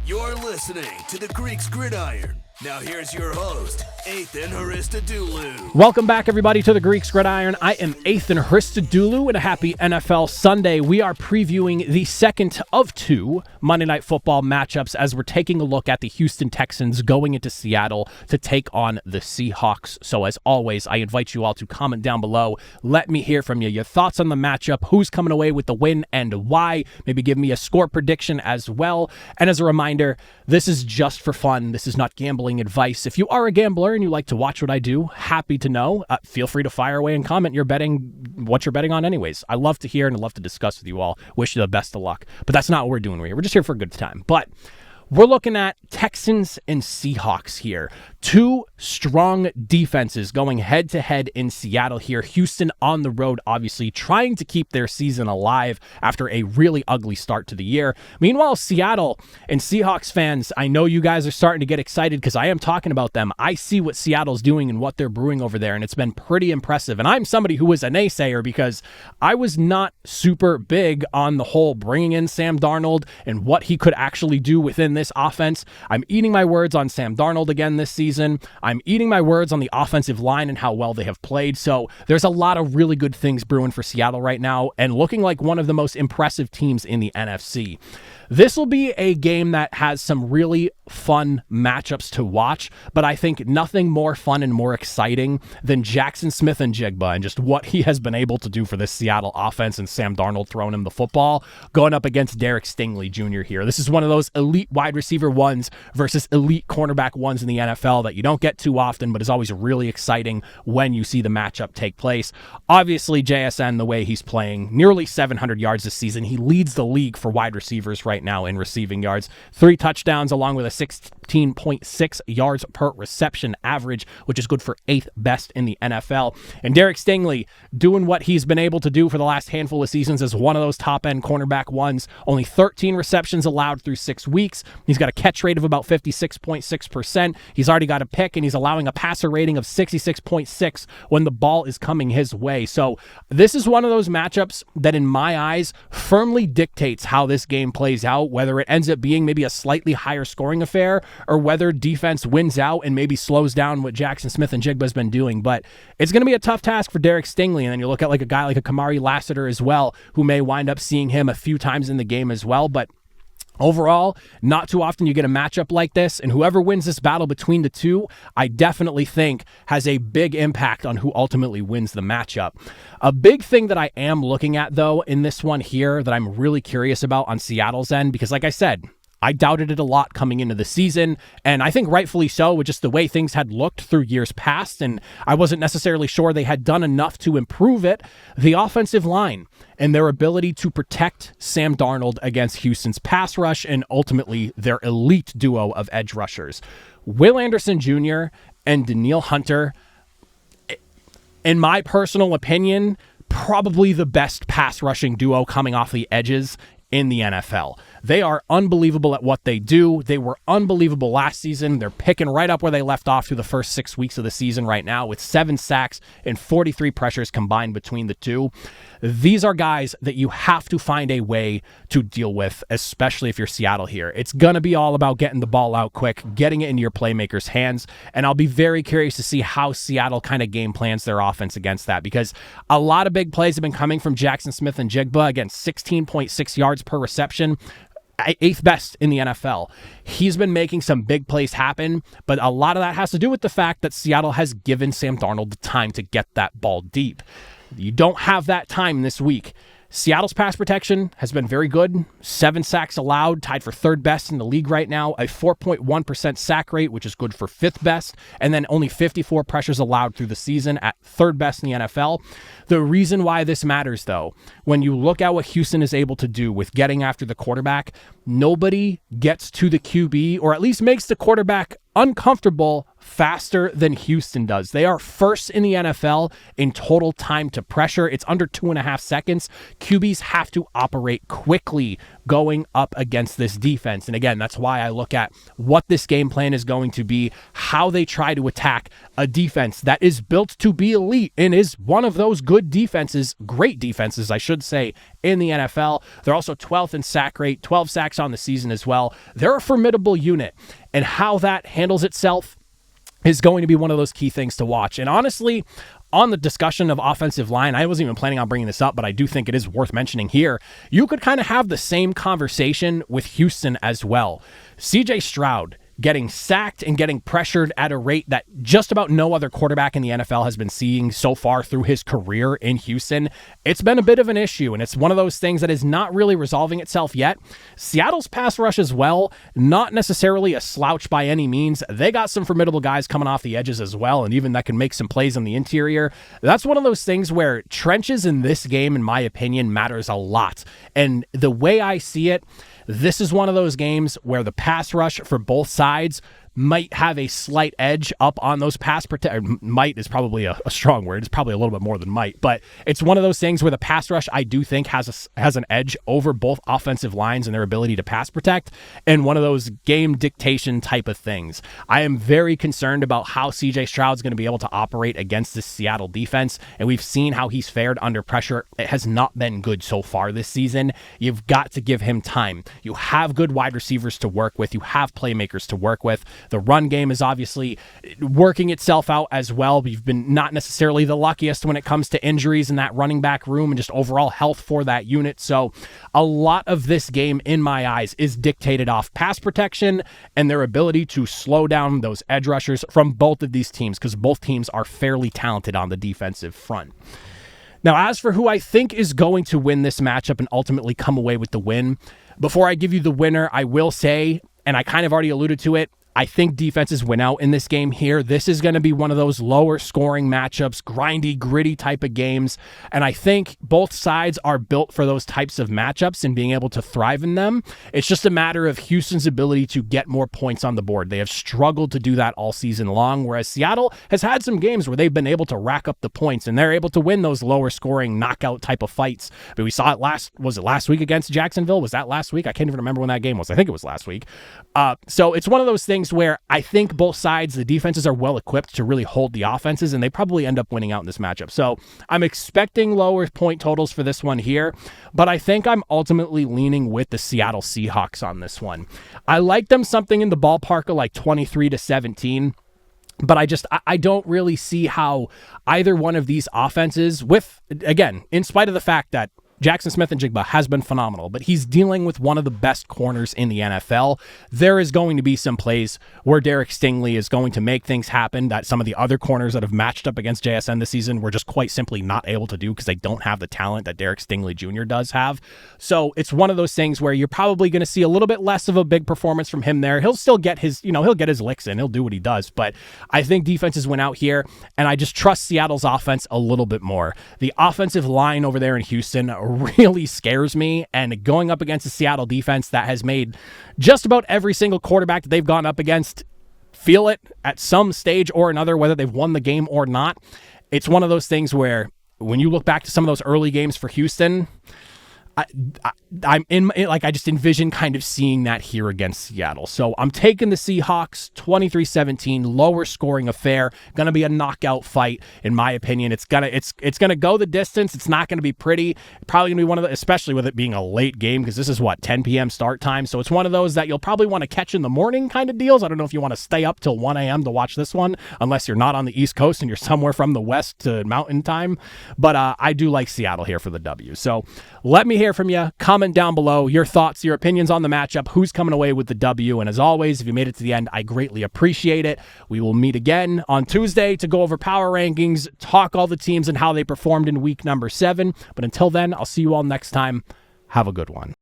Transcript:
You're listening to the Greeks Gridiron. Now here's your host, Ethan Haristadoulou. Welcome back, everybody, to the Greeks Gridiron. I am Ethan Haristadoulou, and a happy NFL Sunday. We are previewing the second of two Monday Night Football matchups as we're taking a look at the Houston Texans going into Seattle to take on the Seahawks. So as always, I invite you all to comment down below. Let me hear from you. Your thoughts on the matchup, who's coming away with the win and why. Maybe give me a score prediction as well. And as a reminder, this is just for fun. This is not gambling advice. If you are a gambler and you like to watch what I do, happy to know. Feel free to fire away and comment what you're betting on anyways. I love to hear and I love to discuss with you all. Wish you the best of luck. But that's not what we're doing here. We're just here for a good time. But we're looking at Texans and Seahawks here. Two strong defenses going head-to-head in Seattle here. Houston on the road, obviously, trying to keep their season alive after a really ugly start to the year. Meanwhile, Seattle and Seahawks fans, I know you guys are starting to get excited because I am talking about them. I see what Seattle's doing and what they're brewing over there, and it's been pretty impressive. And I'm somebody who was a naysayer because I was not super big on the whole bringing in Sam Darnold and what he could actually do within this offense. I'm eating my words on Sam Darnold again this season. I'm eating my words on the offensive line and how well they have played. So there's a lot of really good things brewing for Seattle right now and looking like one of the most impressive teams in the NFC. This will be a game that has some really fun matchups to watch, but I think nothing more fun and more exciting than Jackson Smith-Njigba and just what he has been able to do for this Seattle offense and Sam Darnold throwing him the football, going up against Derek Stingley Jr. here. This is one of those elite wide receiver ones versus elite cornerback ones in the NFL that you don't get too often, but is always really exciting when you see the matchup take place. Obviously, JSN, the way he's playing, nearly 700 yards this season. He leads the league for wide receivers right now in receiving yards. 3 touchdowns along with a 16.6 yards per reception average, which is good for 8th best in the NFL. And Derek Stingley doing what he's been able to do for the last handful of seasons as one of those top-end cornerback ones. Only 13 receptions allowed through 6 weeks. He's got a catch rate of about 56.6%. He's already got a pick, and he's allowing a passer rating of 66.6 when the ball is coming his way. So this is one of those matchups that, in my eyes, firmly dictates how this game plays out, whether it ends up being maybe a slightly higher scoring affair or whether defense wins out and maybe slows down what Jackson Smith-Njigba has been doing. But it's going to be a tough task for Derek Stingley. And then you look at like a guy like a Kamari Lassiter as well, who may wind up seeing him a few times in the game as well. But overall, not too often you get a matchup like this, and whoever wins this battle between the two, I definitely think has a big impact on who ultimately wins the matchup. A big thing that I am looking at, though, in this one here that I'm really curious about on Seattle's end, because like I said, I doubted it a lot coming into the season, and I think rightfully so with just the way things had looked through years past, and I wasn't necessarily sure they had done enough to improve it. The offensive line and their ability to protect Sam Darnold against Houston's pass rush and ultimately their elite duo of edge rushers. Will Anderson Jr. and Danielle Hunter, in my personal opinion, probably the best pass rushing duo coming off the edges in the NFL. They are unbelievable at what they do. They were unbelievable last season. They're picking right up where they left off through the first 6 weeks of the season right now with 7 sacks and 43 pressures combined between the two. These are guys that you have to find a way to deal with, especially if you're Seattle here. It's going to be all about getting the ball out quick, getting it into your playmakers' hands, and I'll be very curious to see how Seattle kind of game plans their offense against that, because a lot of big plays have been coming from Jackson Smith-Njigba, again, 16.6 yards per reception, 8th best in the NFL. He's been making some big plays happen, but a lot of that has to do with the fact that Seattle has given Sam Darnold the time to get that ball deep. You don't have that time this week. Seattle's pass protection has been very good. 7 sacks allowed, tied for 3rd best in the league right now. A 4.1% sack rate, which is good for 5th best. And then only 54 pressures allowed through the season at 3rd best in the NFL. The reason why this matters, though, when you look at what Houston is able to do with getting after the quarterback, nobody gets to the QB, or at least makes the quarterback uncomfortable faster than Houston does. They are first in the NFL in total time to pressure. It's under 2.5 seconds. QBs have to operate quickly going up against this defense. And again, that's why I look at what this game plan is going to be, how they try to attack a defense that is built to be elite and is one of those good defenses, great defenses, I should say, in the NFL. They're also 12th in sack rate, 12 sacks on the season as well. They're a formidable unit, and how that handles itself is going to be one of those key things to watch. And honestly, on the discussion of offensive line, I wasn't even planning on bringing this up, but I do think it is worth mentioning here. You could kind of have the same conversation with Houston as well. CJ Stroud getting sacked and getting pressured at a rate that just about no other quarterback in the NFL has been seeing so far through his career in Houston. It's been a bit of an issue, and it's one of those things that is not really resolving itself yet. Seattle's pass rush as well, not necessarily a slouch by any means. They got some formidable guys coming off the edges as well, and even that can make some plays on the interior. That's one of those things where trenches in this game, in my opinion, matters a lot. And the way I see it, this is one of those games where the pass rush for both sides might have a slight edge up on those pass might is probably a strong word. It's probably a little bit more than might, but it's one of those things where the pass rush, I do think, has an edge over both offensive lines and their ability to pass protect, and one of those game dictation type of things. I am very concerned about how CJ Stroud's going to be able to operate against this Seattle defense, and we've seen how he's fared under pressure. It has not been good so far this season. You've got to give him time. You have good wide receivers to work with. You have playmakers to work with. The run game is obviously working itself out as well. We've been not necessarily the luckiest when it comes to injuries in that running back room and just overall health for that unit. So a lot of this game, in my eyes, is dictated off pass protection and their ability to slow down those edge rushers from both of these teams, because both teams are fairly talented on the defensive front. Now, as for who I think is going to win this matchup and ultimately come away with the win, before I give you the winner, I will say, and I kind of already alluded to it, I think defenses win out in this game here. This is going to be one of those lower scoring matchups, grindy, gritty type of games. And I think both sides are built for those types of matchups and being able to thrive in them. It's just a matter of Houston's ability to get more points on the board. They have struggled to do that all season long, whereas Seattle has had some games where they've been able to rack up the points and they're able to win those lower scoring knockout type of fights. But we saw it was it last week against Jacksonville? Was that last week? I can't even remember when that game was. I think it was last week. So it's one of those things where I think both sides, the defenses are well equipped to really hold the offenses, and they probably end up winning out in this matchup. So I'm expecting lower point totals for this one here, but I think I'm ultimately leaning with the Seattle Seahawks on this one. I like them something in the ballpark of like 23-17. But I don't really see how either one of these offenses, with, again, in spite of the fact that Jackson Smith-Njigba has been phenomenal, but he's dealing with one of the best corners in the NFL. There is going to be some plays where Derek Stingley is going to make things happen that some of the other corners that have matched up against JSN this season were just quite simply not able to do because they don't have the talent that Derek Stingley Jr. does have. So it's one of those things where you're probably going to see a little bit less of a big performance from him there. He'll still get his, he'll get his licks in. He'll do what he does. But I think defenses went out here, and I just trust Seattle's offense a little bit more. The offensive line over there in Houston really scares me, and going up against a Seattle defense that has made just about every single quarterback that they've gone up against feel it at some stage or another, whether they've won the game or not. It's one of those things where when you look back to some of those early games for Houston, I just envision kind of seeing that here against Seattle. So I'm taking the Seahawks 23-17, lower scoring affair. Going to be a knockout fight, in my opinion. It's gonna go the distance. It's not going to be pretty. Probably going to be one of the, especially with it being a late game, because this is 10 p.m. start time. So it's one of those that you'll probably want to catch in the morning kind of deals. I don't know if you want to stay up till 1 a.m. to watch this one, unless you're not on the East Coast and you're somewhere from the West to Mountain Time. But I do like Seattle here for the W. So let me hear from you. Comment down below your thoughts, your opinions on the matchup, who's coming away with the W. And as always, if you made it to the end, I greatly appreciate it. We will meet again on Tuesday to go over power rankings, talk all the teams and how they performed in week number 7. But until then, I'll see you all next time. Have a good one.